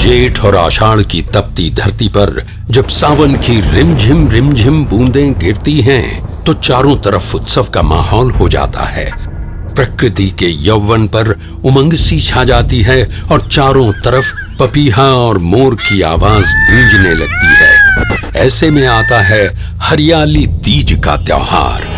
जेठ और आषाढ़ की तपती धरती पर जब सावन की रिमझिम बूंदें गिरती हैं, तो चारों तरफ उत्सव का माहौल हो जाता है। प्रकृति के यौवन पर उमंग सी छा जाती है और चारों तरफ पपीहा और मोर की आवाज गूंजने लगती है। ऐसे में आता है हरियाली तीज का त्योहार।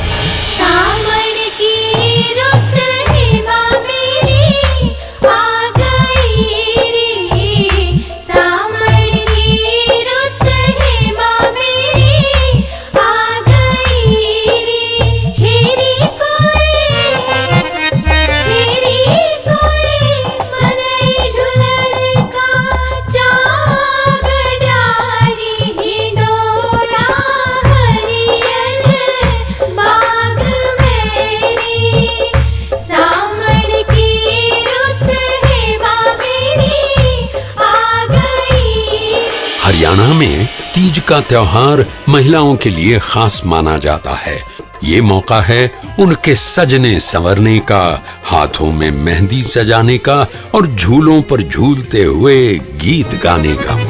हरियाणा में तीज का त्योहार महिलाओं के लिए खास माना जाता है। ये मौका है उनके सजने संवरने का, हाथों में मेहंदी सजाने का और झूलों पर झूलते हुए गीत गाने का।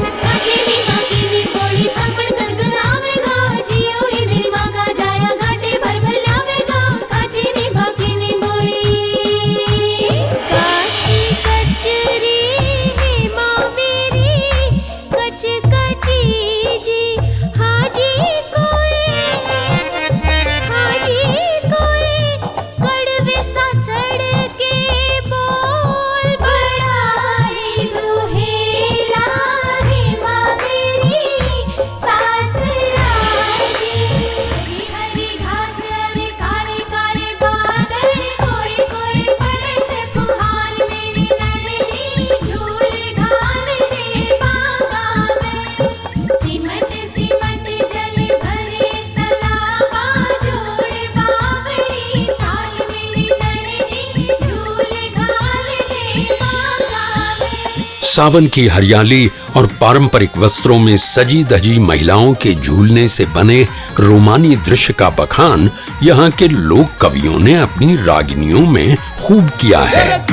सावन की हरियाली और पारंपरिक वस्त्रों में सजी धजी महिलाओं के झूलने से बने रोमानी दृश्य का बखान यहाँ के लोक कवियों ने अपनी रागिनियों में खूब किया है।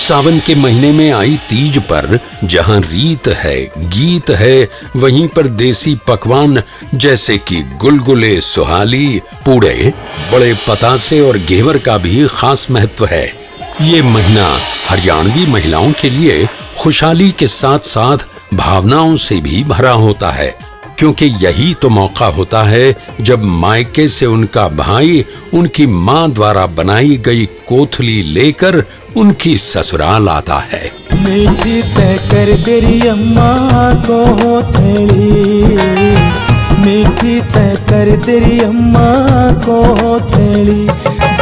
सावन के महीने में आई तीज पर जहां रीत है, गीत है, वहीं पर देसी पकवान जैसे कि गुलगुले, सुहाली, पूड़े, बड़े पतासे और घेवर का भी खास महत्व है। ये महीना हरियाणवी महिलाओं के लिए खुशहाली के साथ साथ भावनाओं से भी भरा होता है, क्योंकि यही तो मौका होता है जब मायके से उनका भाई उनकी माँ द्वारा बनाई गई कोथली लेकर उनकी ससुराल आता है। मीठी तय कर तेरी अम्मा को थैली, मीठी तय कर तेरी अम्मा को थैली,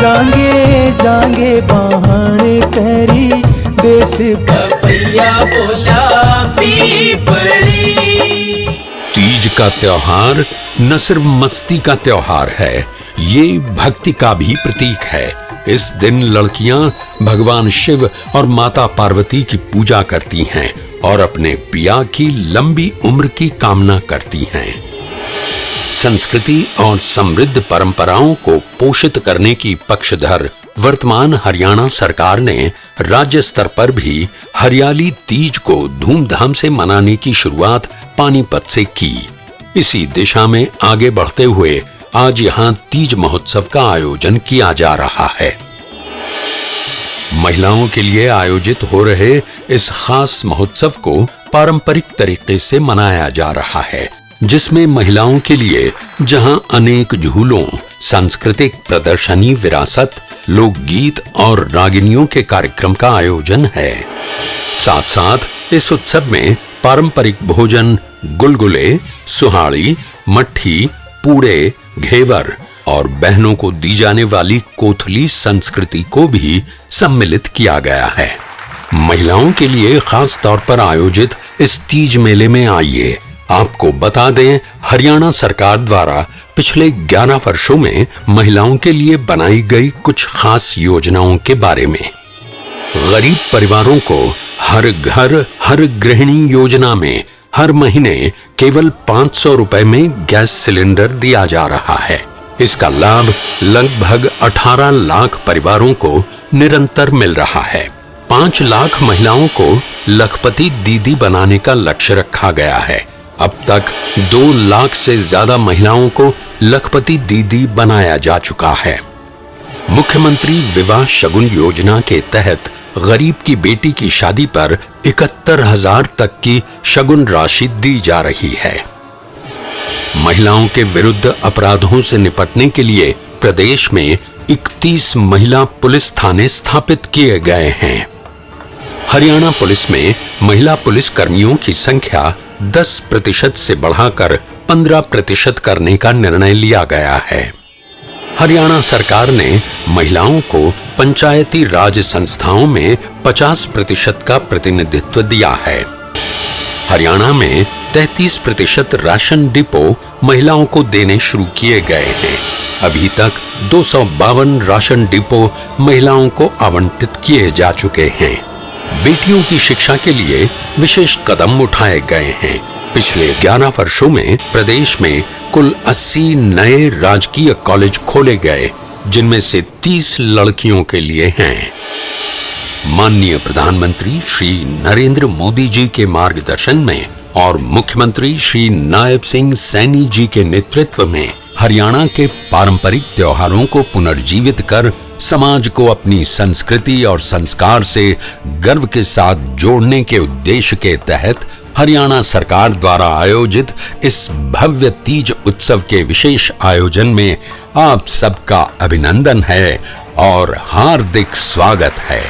जांगे जांगे बहाने करी देश भैया बोला पीपली। तीज का त्योहार न सिर्फ मस्ती का त्योहार है, ये भक्ति का भी प्रतीक है। इस दिन लड़कियां भगवान शिव और माता पार्वती की पूजा करती हैं और अपने पिया की लंबी उम्र की कामना करती हैं। संस्कृति और समृद्ध परंपराओं को पोषित करने की पक्षधर वर्तमान हरियाणा सरकार ने राज्य स्तर पर भी हरियाली तीज को धूमधाम से मनाने की शुरुआत पानीपत से की। इसी दिशा में आगे बढ़ते हुए आज यहाँ तीज महोत्सव का आयोजन किया जा रहा है। महिलाओं के लिए आयोजित हो रहे इस खास महोत्सव को पारंपरिक तरीके से मनाया जा रहा है, जिसमें महिलाओं के लिए जहां अनेक झूलों, सांस्कृतिक प्रदर्शनी, विरासत, लोकगीत और रागिनियों के कार्यक्रम का आयोजन है। साथ साथ इस उत्सव में पारंपरिक भोजन, गुलगुले, सुहाड़ी, मट्ठी, पूड़े, घेवर और बहनों को दी जाने वाली कोथली संस्कृति को भी सम्मिलित किया गया है। महिलाओं के लिए खास तौर पर आयोजित इस तीज मेले में आइए आपको बता दें, हरियाणा सरकार द्वारा पिछले 11 वर्षों में महिलाओं के लिए बनाई गई कुछ खास योजनाओं के बारे में। गरीब परिवारों को हर घर हर गृहिणी योजना में हर महीने केवल 500 रुपए में गैस सिलेंडर दिया जा रहा है। इसका लाभ लगभग 18 लाख परिवारों को निरंतर मिल रहा है। 5 लाख महिलाओं को लखपति दीदी बनाने का लक्ष्य रखा गया है। अब तक 2 लाख से ज्यादा महिलाओं को लखपति दीदी बनाया जा चुका है। मुख्यमंत्री विवाह शगुन योजना के तहत गरीब की बेटी की शादी पर 71,000 तक की शगुन राशि दी जा रही है। महिलाओं के विरुद्ध अपराधों से निपटने के लिए प्रदेश में 31 महिला पुलिस थाने स्थापित किए गए हैं। हरियाणा पुलिस में महिला पुलिस कर्मियों की संख्या 10% से बढ़ाकर 15% करने का निर्णय लिया गया है। हरियाणा सरकार ने महिलाओं को पंचायती राज संस्थाओं में 50% का प्रतिनिधित्व दिया है। हरियाणा में 33% राशन डिपो महिलाओं को देने शुरू किए गए हैं। अभी तक 252 राशन डिपो महिलाओं को आवंटित किए जा चुके हैं। बेटियों की शिक्षा के लिए विशेष कदम उठाए गए हैं। पिछले 11 वर्षों में प्रदेश में कुल 80 नए राजकीय कॉलेज खोले गए, जिनमें से 30 लड़कियों के लिए हैं। माननीय प्रधानमंत्री श्री नरेंद्र मोदी जी के मार्गदर्शन में और मुख्यमंत्री श्री नायब सिंह सैनी जी के नेतृत्व में हरियाणा के पारंपरिक त्योहारों को पुनर्जीवित कर समाज को अपनी संस्कृति और संस्कार से गर्व के साथ जोड़ने के उद्देश्य के तहत हरियाणा सरकार द्वारा आयोजित इस भव्य तीज उत्सव के विशेष आयोजन में आप सबका अभिनंदन है और हार्दिक स्वागत है।